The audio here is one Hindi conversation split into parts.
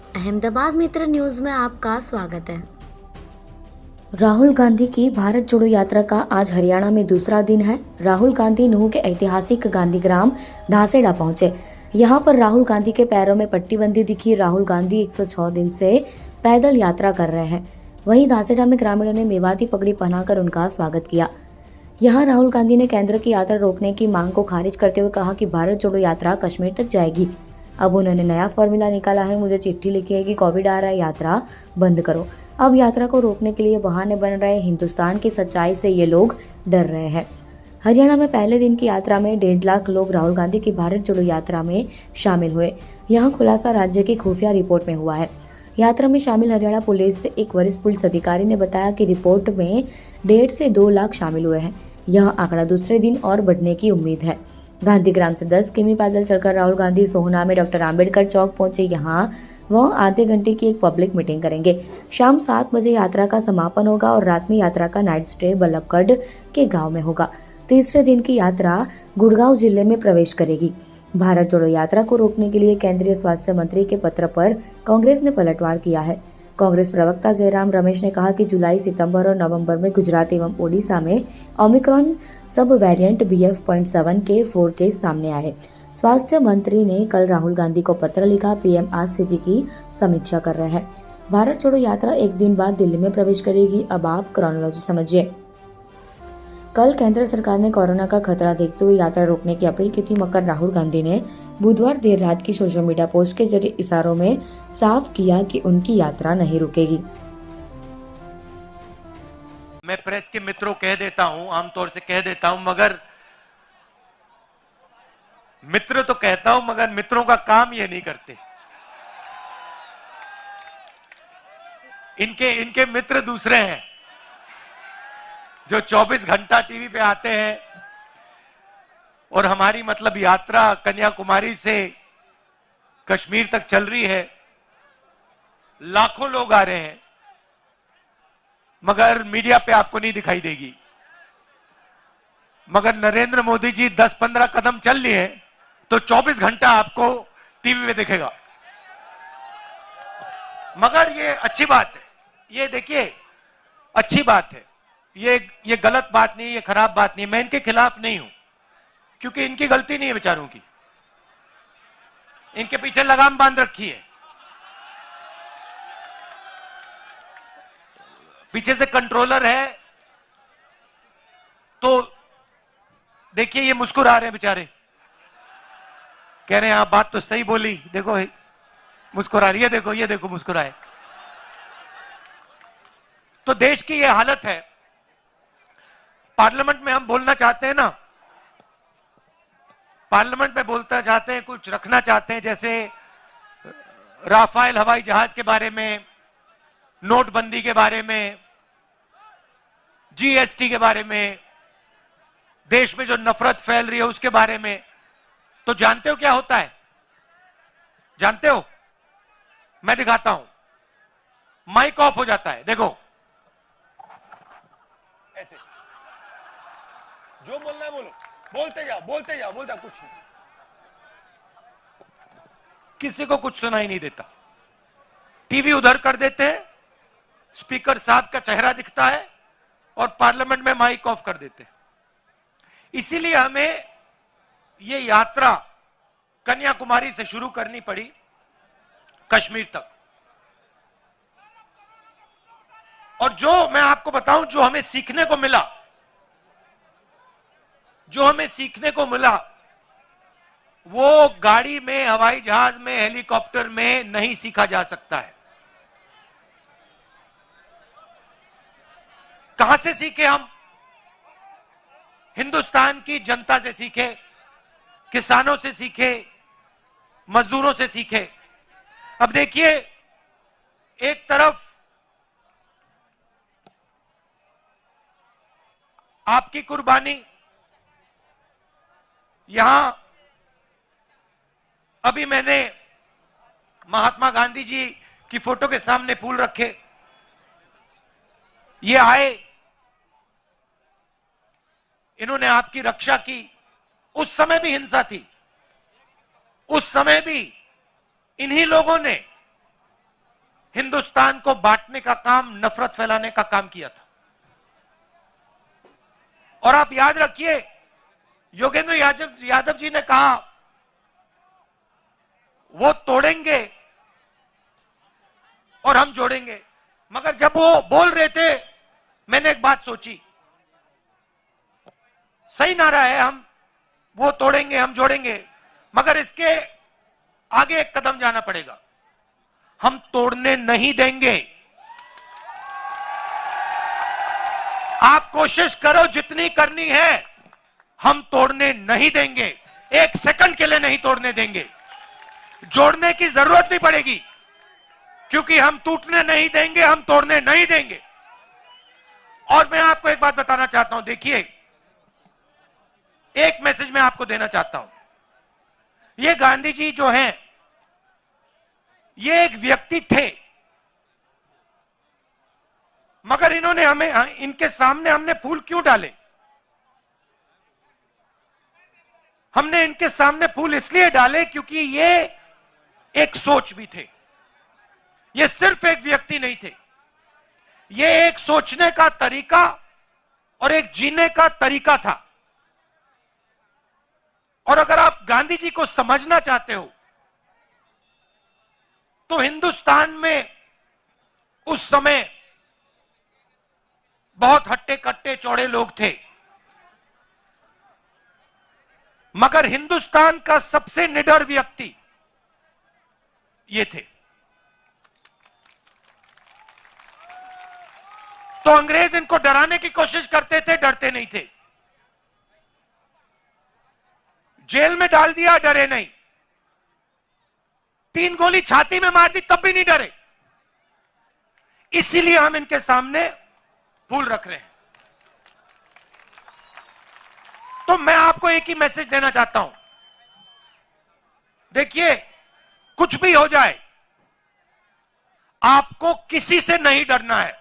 अहमदाबाद मित्र न्यूज में आपका स्वागत है। राहुल गांधी की भारत जोड़ो यात्रा का आज हरियाणा में दूसरा दिन है। राहुल गांधी नूंह के ऐतिहासिक गांधीग्राम धासेड़ा पहुंचे। यहां पर राहुल गांधी के पैरों में पट्टीबंदी दिखी। राहुल गांधी 106 दिन से पैदल यात्रा कर रहे हैं। वहीं धासेड़ा में ग्रामीणों ने मेवाती पगड़ी पहनाकर उनका स्वागत किया। यहां राहुल गांधी ने केंद्र की यात्रा रोकने की मांग को खारिज करते हुए कहा कि भारत जोड़ो यात्रा कश्मीर तक जाएगी। अब उन्होंने नया फॉर्मूला निकाला है। मुझे चिट्ठी लिखी है कि कोविड आ रहा है, यात्रा बंद करो। अब यात्रा को रोकने के लिए बहाने बन रहे। हिंदुस्तान की सच्चाई से ये लोग डर रहे हैं। हरियाणा में पहले दिन की यात्रा में 1.5 लाख लोग राहुल गांधी की भारत जोड़ो यात्रा में शामिल हुए। यहाँ खुलासा राज्य की खुफिया रिपोर्ट में हुआ है। यात्रा में शामिल हरियाणा पुलिस से एक वरिष्ठ पुलिस अधिकारी ने बताया कि रिपोर्ट में 1.5 से 2 लाख शामिल हुए हैं। यह आंकड़ा दूसरे दिन और बढ़ने की उम्मीद है। गांधीग्राम से 10 किमी पैदल चलकर राहुल गांधी सोहना में डॉक्टर आम्बेडकर चौक पहुंचे। यहाँ वह आधे घंटे की एक पब्लिक मीटिंग करेंगे। शाम 7 बजे यात्रा का समापन होगा और रात में यात्रा का नाइट स्टे बल्लभगढ़ के गांव में होगा। तीसरे दिन की यात्रा गुड़गांव जिले में प्रवेश करेगी। भारत जोड़ो यात्रा को रोकने के लिए केंद्रीय स्वास्थ्य मंत्री के पत्र पर कांग्रेस ने पलटवार किया है। कांग्रेस प्रवक्ता जयराम रमेश ने कहा कि जुलाई, सितंबर और नवंबर में गुजरात एवं ओडिशा में ओमिक्रॉन सब वेरिएंट BF.7 के 4 केस सामने आए। स्वास्थ्य मंत्री ने कल राहुल गांधी को पत्र लिखा। पीएम आज स्थिति की समीक्षा कर रहे हैं। भारत छोड़ो यात्रा एक दिन बाद दिल्ली में प्रवेश करेगी। अब आप क्रोनोलॉजी समझिए। कल केंद्र सरकार ने कोरोना का खतरा देखते हुए यात्रा रोकने की अपील की थी, मगर राहुल गांधी ने बुधवार देर रात की सोशल मीडिया पोस्ट के जरिए इशारों में साफ किया कि उनकी यात्रा नहीं रुकेगी। मैं प्रेस के मित्रों कह देता हूं, आमतौर से कह देता हूं, मगर मित्र तो कहता हूं मगर मित्रों का काम ये नहीं करते। इनके मित्र दूसरे हैं जो 24 घंटा टीवी पे आते हैं। और हमारी मतलब यात्रा कन्याकुमारी से कश्मीर तक चल रही है। लाखों लोग आ रहे हैं, मगर मीडिया पे आपको नहीं दिखाई देगी। मगर नरेंद्र मोदी जी 10-15 कदम चल लिए तो 24 घंटा आपको टीवी में दिखेगा। मगर ये अच्छी बात है, ये देखिए अच्छी बात है। ये गलत बात नहीं, ये खराब बात नहीं। मैं इनके खिलाफ नहीं हूं, क्योंकि इनकी गलती नहीं है बेचारों की। इनके पीछे लगाम बांध रखी है, पीछे से कंट्रोलर है। तो देखिए ये मुस्कुरा रहे हैं बेचारे, कह रहे हैं आप बात तो सही बोली। देखो मुस्कुरा रही है, देखो ये देखो मुस्कुराए। तो देश की ये हालत है। पार्लियामेंट में हम बोलना चाहते हैं ना, पार्लियामेंट में बोलना चाहते हैं, कुछ रखना चाहते हैं, जैसे राफेल हवाई जहाज के बारे में, नोटबंदी के बारे में, GST के बारे में, देश में जो नफरत फैल रही है उसके बारे में। तो जानते हो क्या होता है? जानते हो? मैं दिखाता हूं। माइक ऑफ हो जाता है, देखो ऐसे। जो बोलना है बोलो, बोलते जाओ बोलते जाओ, बोलता कुछ नहीं, किसी को कुछ सुनाई नहीं देता। टीवी उधर कर देते हैं, स्पीकर साहब का चेहरा दिखता है और पार्लियामेंट में माइक ऑफ कर देते हैं। इसीलिए हमें ये यात्रा कन्याकुमारी से शुरू करनी पड़ी कश्मीर तक। और जो मैं आपको बताऊं, जो हमें सीखने को मिला, जो हमें सीखने को मिला, वो गाड़ी में, हवाई जहाज में, हेलीकॉप्टर में नहीं सीखा जा सकता है। कहां से सीखे हम? हिंदुस्तान की जनता से सीखे, किसानों से सीखे, मजदूरों से सीखे। अब देखिए, एक तरफ आपकी कुर्बानी, यहां अभी मैंने महात्मा गांधी जी की फोटो के सामने फूल रखे। ये आए, इन्होंने आपकी रक्षा की। उस समय भी हिंसा थी, उस समय भी इन्हीं लोगों ने हिंदुस्तान को बांटने का काम, नफरत फैलाने का काम किया था। और आप याद रखिए, योगेंद्र यादव जी ने कहा वो तोड़ेंगे और हम जोड़ेंगे, मगर जब वो बोल रहे थे मैंने एक बात सोची, सही नारा है, हम वो तोड़ेंगे हम जोड़ेंगे, मगर इसके आगे एक कदम जाना पड़ेगा, हम तोड़ने नहीं देंगे। आप कोशिश करो जितनी करनी है, हम तोड़ने नहीं देंगे, एक सेकंड के लिए नहीं तोड़ने देंगे। जोड़ने की जरूरत नहीं पड़ेगी, क्योंकि हम टूटने नहीं देंगे, हम तोड़ने नहीं देंगे। और मैं आपको एक बात बताना चाहता हूं, देखिए, एक मैसेज मैं आपको देना चाहता हूं। ये गांधी जी जो हैं, ये एक व्यक्ति थे, मगर इन्होंने हमें, इनके सामने हमने फूल क्यों डाले? हमने इनके सामने फूल इसलिए डाले क्योंकि ये एक सोच भी थे। ये सिर्फ एक व्यक्ति नहीं थे, ये एक सोचने का तरीका और एक जीने का तरीका था। और अगर आप गांधी जी को समझना चाहते हो तो हिंदुस्तान में उस समय बहुत हट्टे कट्टे चौड़े लोग थे, मगर हिंदुस्तान का सबसे निडर व्यक्ति ये थे। तो अंग्रेज इनको डराने की कोशिश करते थे, डरते नहीं थे। जेल में डाल दिया, डरे नहीं। 3 गोली छाती में मार दी, तब भी नहीं डरे। इसीलिए हम इनके सामने फूल रख रहे हैं। तो मैं आपको एक ही मैसेज देना चाहता हूं, देखिए, कुछ भी हो जाए, आपको किसी से नहीं डरना है,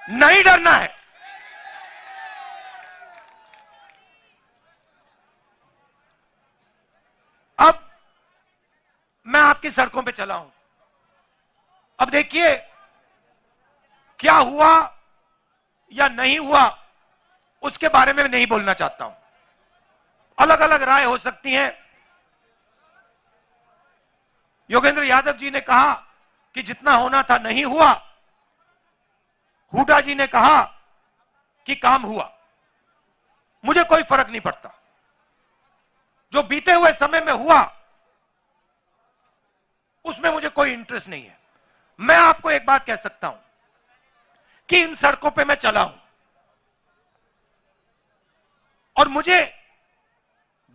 नहीं डरना है। अब मैं आपकी सड़कों पे चला हूं। अब देखिए, क्या हुआ या नहीं हुआ उसके बारे में नहीं बोलना चाहता हूं। अलग अलग राय हो सकती हैं। योगेंद्र यादव जी ने कहा कि जितना होना था नहीं हुआ, हुड्डा जी ने कहा कि काम हुआ। मुझे कोई फर्क नहीं पड़ता, जो बीते हुए समय में हुआ उसमें मुझे कोई इंटरेस्ट नहीं है। मैं आपको एक बात कह सकता हूं कि इन सड़कों पे मैं चला हूं और मुझे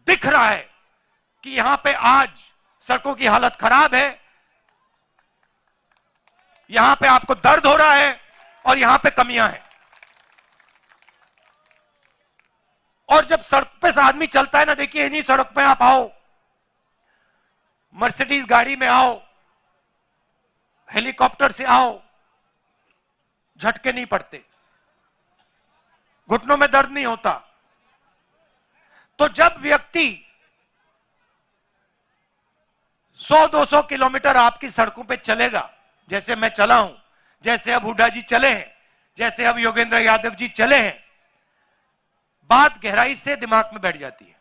दिख रहा है कि यहां पे आज सड़कों की हालत खराब है, यहां पे आपको दर्द हो रहा है और यहां पे कमियां हैं। और जब सड़क पे से आदमी चलता है ना, देखिए, इन्हीं सड़क पे आप आओ, मर्सिडीज गाड़ी में आओ, हेलीकॉप्टर से आओ, झटके नहीं पड़ते, घुटनों में दर्द नहीं होता। तो जब व्यक्ति 100-200 किलोमीटर आपकी सड़कों पे चलेगा, जैसे मैं चला हूं, जैसे अब हुड्डा जी चले हैं, जैसे अब योगेंद्र यादव जी चले हैं, बात गहराई से दिमाग में बैठ जाती है।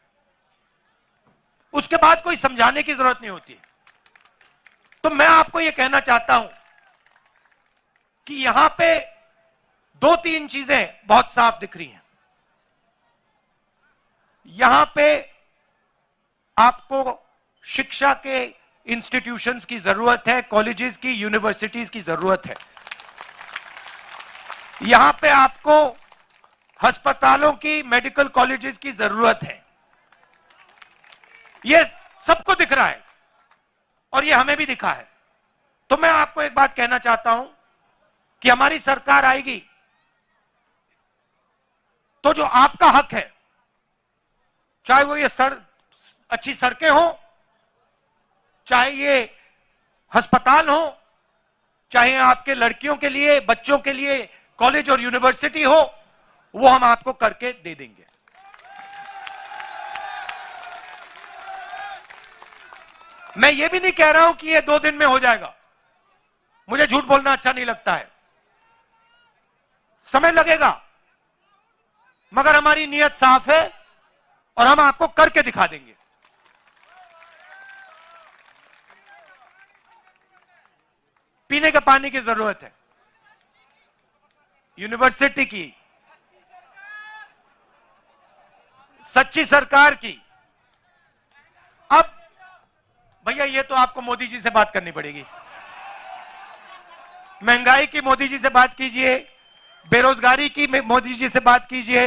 उसके बाद कोई समझाने की जरूरत नहीं होती है। तो मैं आपको यह कहना चाहता हूं कि यहां पे 2-3 चीजें बहुत साफ दिख रही हैं। यहां पे आपको शिक्षा के इंस्टीट्यूशंस की जरूरत है, कॉलेजेस की, यूनिवर्सिटीज की जरूरत है। यहां पे आपको अस्पतालों की, मेडिकल कॉलेजेस की जरूरत है। यह सबको दिख रहा है और यह हमें भी दिखा है। तो मैं आपको एक बात कहना चाहता हूं कि हमारी सरकार आएगी तो जो आपका हक है, चाहे वो ये अच्छी सड़कें हो, चाहे ये अस्पताल हो, चाहे आपके लड़कियों के लिए, बच्चों के लिए कॉलेज और यूनिवर्सिटी हो, वो हम आपको करके दे देंगे। मैं ये भी नहीं कह रहा हूं कि ये 2 दिन में हो जाएगा। मुझे झूठ बोलना अच्छा नहीं लगता है, समय लगेगा, मगर हमारी नीयत साफ है और हम आपको करके दिखा देंगे। पीने के पानी की जरूरत है, यूनिवर्सिटी की, सच्ची सरकार की। अब भैया ये तो आपको मोदी जी से बात करनी पड़ेगी। महंगाई की मोदी जी से बात कीजिए, बेरोजगारी की मोदी जी से बात कीजिए।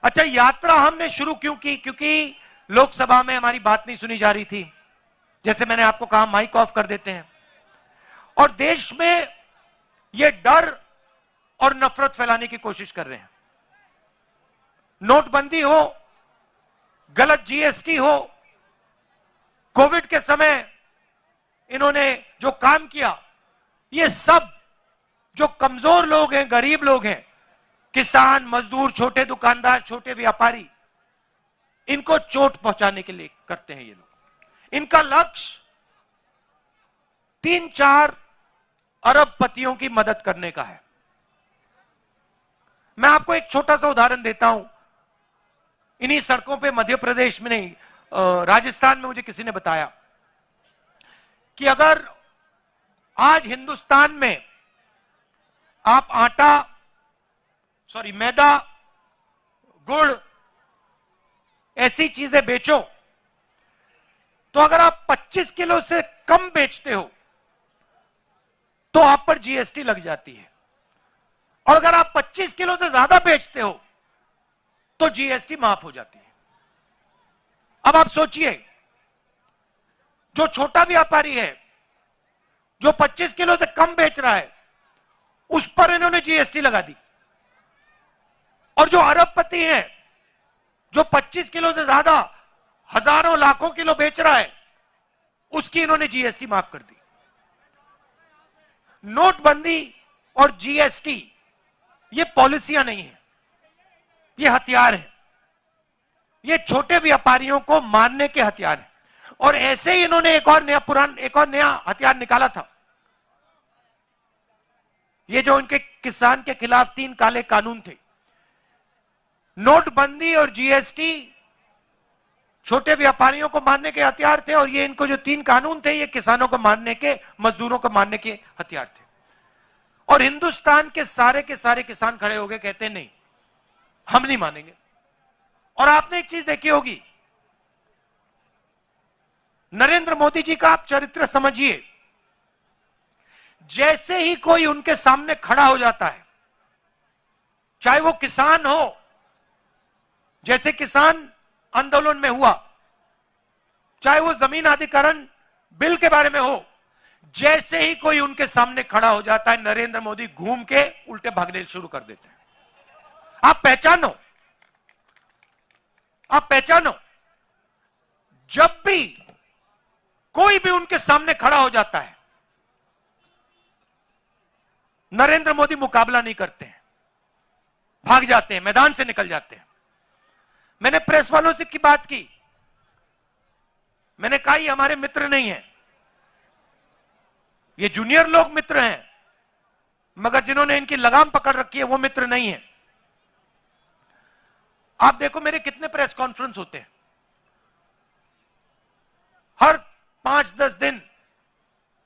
अच्छा, यात्रा हमने शुरू क्यों की? क्योंकि लोकसभा में हमारी बात नहीं सुनी जा रही थी। जैसे मैंने आपको कहा, माइक ऑफ कर देते हैं और देश में ये डर और नफरत फैलाने की कोशिश कर रहे हैं। नोटबंदी हो, गलत जीएसटी हो, कोविड के समय इन्होंने जो काम किया, ये सब जो कमजोर लोग हैं, गरीब लोग हैं, किसान, मजदूर, छोटे दुकानदार, छोटे व्यापारी, इनको चोट पहुंचाने के लिए करते हैं ये लोग। इनका लक्ष्य 3-4 अरबपतियों की मदद करने का है। मैं आपको एक छोटा सा उदाहरण देता हूं। इन्हीं सड़कों पे मध्य प्रदेश में नहीं, राजस्थान में मुझे किसी ने बताया कि अगर आज हिंदुस्तान में आप मैदा, गुड़, ऐसी चीजें बेचो, तो अगर आप 25 किलो से कम बेचते हो तो आप पर जीएसटी लग जाती है, और अगर आप 25 किलो से ज्यादा बेचते हो तो जीएसटी माफ हो जाती है। अब आप सोचिए, जो छोटा व्यापारी है, जो 25 किलो से कम बेच रहा है, उस पर इन्होंने जीएसटी लगा दी, और जो अरबपति है, जो 25 किलो से ज्यादा हजारों लाखों किलो बेच रहा है, उसकी इन्होंने जीएसटी माफ कर दी। नोटबंदी और जीएसटी ये पॉलिसियां नहीं है, ये हथियार है। ये छोटे व्यापारियों को मारने के हथियार है। और ऐसे ही इन्होंने एक और नया हथियार निकाला था। ये जो इनके किसान के खिलाफ 3 काले कानून थे, नोटबंदी और जीएसटी छोटे व्यापारियों को मारने के हथियार थे, और ये इनको जो 3 कानून थे, ये किसानों को मारने के, मजदूरों को मारने के हथियार थे। और हिंदुस्तान के सारे किसान खड़े हो गए, कहते नहीं, हम नहीं मानेंगे। और आपने एक चीज देखी होगी, नरेंद्र मोदी जी का आप चरित्र समझिए। जैसे ही कोई उनके सामने खड़ा हो जाता है, चाहे वो किसान हो, जैसे किसान आंदोलन में हुआ, चाहे वो जमीन अधिग्रहण बिल के बारे में हो, जैसे ही कोई उनके सामने खड़ा हो जाता है, नरेंद्र मोदी घूम के उल्टे भागने शुरू कर देते हैं। आप पहचानो, जब भी कोई भी उनके सामने खड़ा हो जाता है, नरेंद्र मोदी मुकाबला नहीं करते हैं, भाग जाते हैं, मैदान से निकल जाते हैं। मैंने प्रेस वालों से की बात की, मैंने कहा ये हमारे मित्र नहीं है, ये जूनियर लोग मित्र हैं, मगर जिन्होंने इनकी लगाम पकड़ रखी है वो मित्र नहीं है। आप देखो मेरे कितने प्रेस कॉन्फ्रेंस होते हैं, हर 5-10 दिन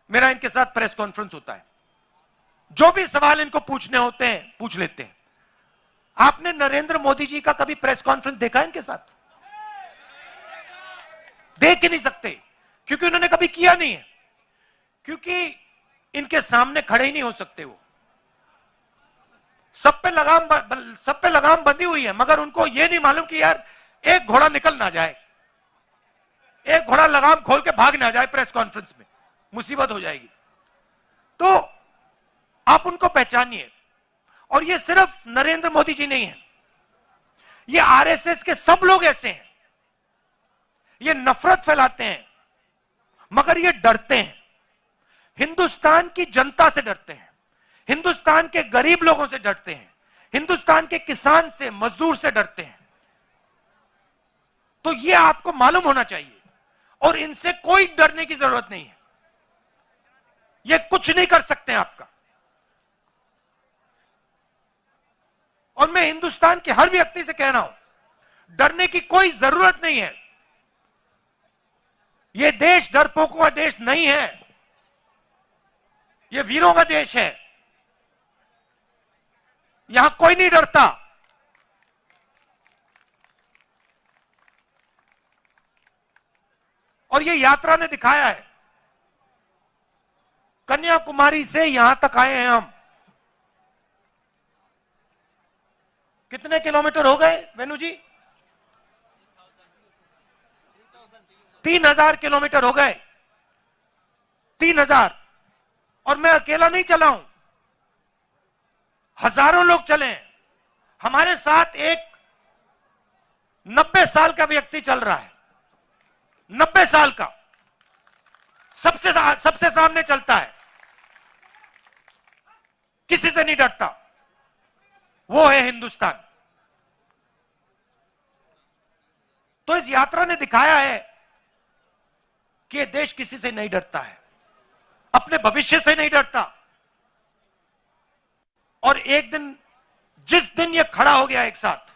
मेरा इनके साथ प्रेस कॉन्फ्रेंस होता है। जो भी सवाल इनको पूछने होते हैं पूछ लेते हैं। आपने नरेंद्र मोदी जी का कभी प्रेस कॉन्फ्रेंस देखा है इनके साथ? देख ही नहीं सकते, क्योंकि उन्होंने कभी किया नहीं है, क्योंकि इनके सामने खड़े ही नहीं हो सकते। वो सब पे लगाम बंधी हुई है, मगर उनको यह नहीं मालूम कि यार एक घोड़ा निकल ना जाए, एक घोड़ा लगाम खोल के भाग ना जाए, प्रेस कॉन्फ्रेंस में मुसीबत हो जाएगी। तो आप उनको पहचानिए। और ये सिर्फ नरेंद्र मोदी जी नहीं है, ये आरएसएस के सब लोग ऐसे हैं। ये नफरत फैलाते हैं, मगर ये डरते हैं, हिंदुस्तान की जनता से डरते हैं, हिंदुस्तान के गरीब लोगों से डरते हैं, हिंदुस्तान के किसान से, मजदूर से डरते हैं। तो ये आपको मालूम होना चाहिए, और इनसे कोई डरने की जरूरत नहीं है। ये कुछ नहीं कर सकते आपका। और मैं हिंदुस्तान के हर व्यक्ति से कह रहा हूं, डरने की कोई जरूरत नहीं है। यह देश डरपोकों का देश नहीं है, यह वीरों का देश है। यहां कोई नहीं डरता। और यह यात्रा ने दिखाया है। कन्याकुमारी से यहां तक आए हैं हम। कितने किलोमीटर हो गए वेनु जी? 3000 किलोमीटर हो गए। 3000। और मैं अकेला नहीं चला हूं, हजारों लोग चले हैं। हमारे साथ एक 90 साल का व्यक्ति चल रहा है। 90 साल का, सबसे सामने चलता है, किसी से नहीं डरता। वो है हिंदुस्तान। तो इस यात्रा ने दिखाया है कि ये देश किसी से नहीं डरता है, अपने भविष्य से नहीं डरता। और एक दिन, जिस दिन ये खड़ा हो गया एक साथ,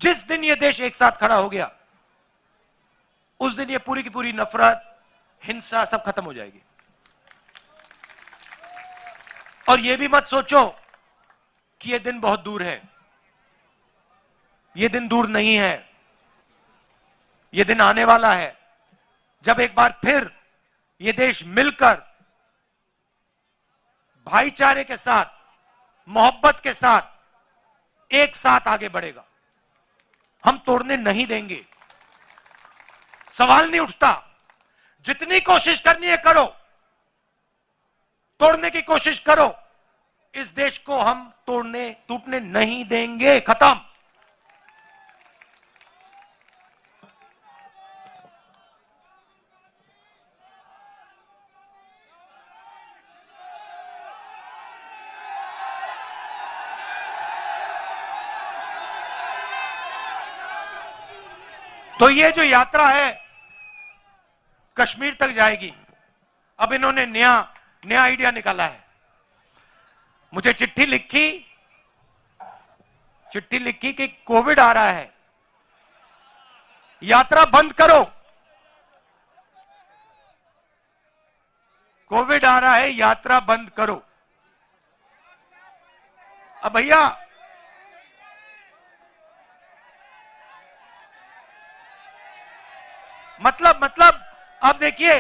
जिस दिन ये देश एक साथ खड़ा हो गया, उस दिन ये पूरी की पूरी नफरत, हिंसा सब खत्म हो जाएगी। और ये भी मत सोचो कि ये दिन बहुत दूर है। ये दिन दूर नहीं है। ये दिन आने वाला है, जब एक बार फिर ये देश मिलकर भाईचारे के साथ, मोहब्बत के साथ एक साथ आगे बढ़ेगा। हम तोड़ने नहीं देंगे। सवाल नहीं उठता। जितनी कोशिश करनी है करो, तोड़ने की कोशिश करो। इस देश को हम टूटने नहीं देंगे। खत्म। तो ये जो यात्रा है कश्मीर तक जाएगी। अब इन्होंने नया आइडिया निकाला है। मुझे चिट्ठी लिखी कि कोविड आ रहा है, यात्रा बंद करो। कोविड आ रहा है, यात्रा बंद करो। अब भैया, मतलब अब देखिए,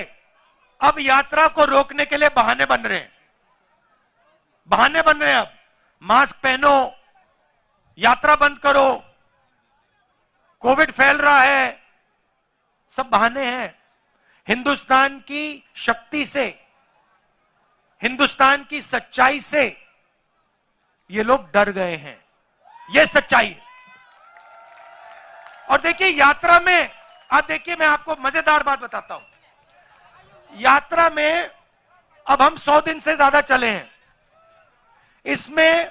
अब यात्रा को रोकने के लिए बहाने बन रहे हैं। अब मास्क पहनो, यात्रा बंद करो, कोविड फैल रहा है, सब बहाने हैं। हिंदुस्तान की शक्ति से, हिंदुस्तान की सच्चाई से ये लोग डर गए हैं। ये सच्चाई है। और देखिए यात्रा में, आप देखिए, मैं आपको मजेदार बात बताता हूं। यात्रा में अब हम 100 दिन से ज्यादा चले हैं। इसमें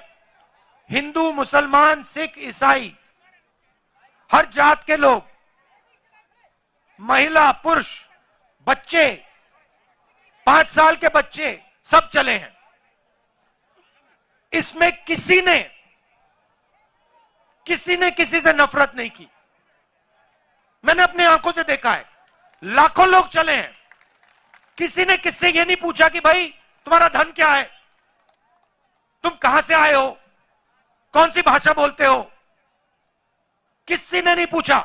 हिंदू, मुसलमान, सिख, ईसाई, हर जात के लोग, महिला, पुरुष, बच्चे, 5 साल के बच्चे, सब चले हैं। इसमें किसी ने किसी से नफरत नहीं की। मैंने अपनी आंखों से देखा है। लाखों लोग चले हैं। किसी ने किससे ये नहीं पूछा कि भाई तुम्हारा धन क्या है, तुम कहां से आए हो, कौन सी भाषा बोलते हो, किसी ने नहीं पूछा।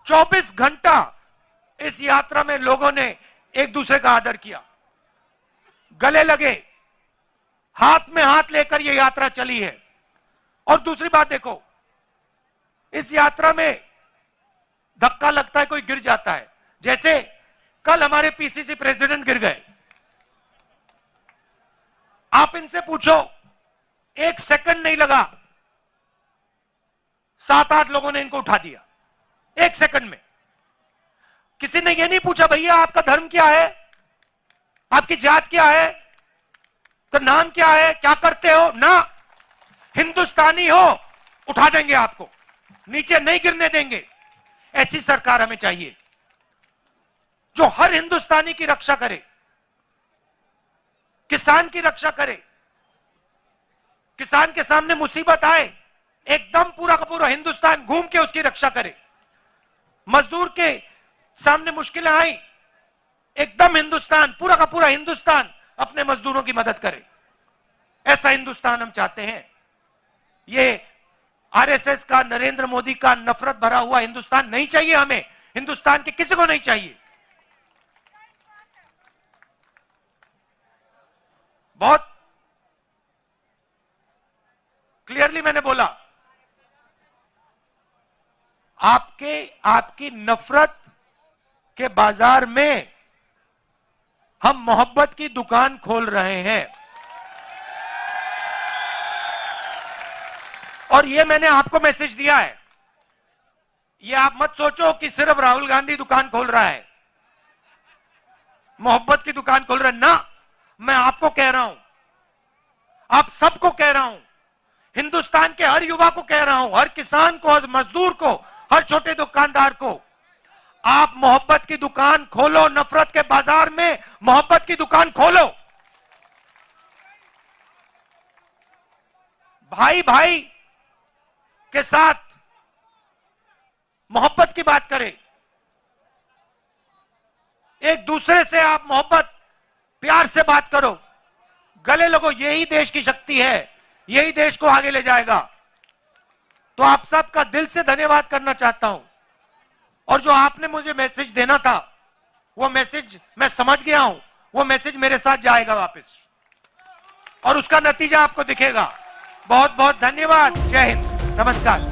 24 घंटा इस यात्रा में लोगों ने एक दूसरे का आदर किया, गले लगे, हाथ में हाथ लेकर यह यात्रा चली है। और दूसरी बात देखो, इस यात्रा में धक्का लगता है, कोई गिर जाता है। जैसे कल हमारे पीसीसी प्रेसिडेंट गिर गए। आप इनसे पूछो, 1 सेकंड नहीं लगा, 7-8 लोगों ने इनको उठा दिया 1 सेकंड में। किसी ने यह नहीं पूछा भैया आपका धर्म क्या है, आपकी जात क्या है, तो नाम क्या है, क्या करते हो ना। हिंदुस्तानी हो, उठा देंगे आपको, नीचे नहीं गिरने देंगे। ऐसी सरकार हमें चाहिए। जो हर हिंदुस्तानी की रक्षा करे, किसान की रक्षा करे। किसान के सामने मुसीबत आए, एकदम पूरा का पूरा हिंदुस्तान घूम के उसकी रक्षा करे। मजदूर के सामने मुश्किलें आई, एकदम हिंदुस्तान, पूरा का पूरा हिंदुस्तान अपने मजदूरों की मदद करे। ऐसा हिंदुस्तान हम चाहते हैं। ये आरएसएस का, नरेंद्र मोदी का नफरत भरा हुआ हिंदुस्तान नहीं चाहिए हमें। हिंदुस्तान के किसी को नहीं चाहिए। बहुत क्लियरली मैंने बोला, आपकी नफरत के बाजार में हम मोहब्बत की दुकान खोल रहे हैं। और ये मैंने आपको मैसेज दिया है। ये आप मत सोचो कि सिर्फ राहुल गांधी दुकान खोल रहा है, मोहब्बत की दुकान खोल रहा है ना। मैं आपको कह रहा हूं, आप सबको कह रहा हूं, हिंदुस्तान के हर युवा को कह रहा हूं, हर किसान को, हर मजदूर को, हर छोटे दुकानदार को, आप मोहब्बत की दुकान खोलो। नफरत के बाजार में मोहब्बत की दुकान खोलो। भाई भाई के साथ मोहब्बत की बात करें। एक दूसरे से आप मोहब्बत, प्यार से बात करो, गले लगो। यही देश की शक्ति है, यही देश को आगे ले जाएगा। तो आप सबका दिल से धन्यवाद करना चाहता हूं। और जो आपने मुझे मैसेज देना था, वो मैसेज मैं समझ गया हूं। वो मैसेज मेरे साथ जाएगा वापस, और उसका नतीजा आपको दिखेगा। बहुत बहुत धन्यवाद। जय हिंद, नमस्कार।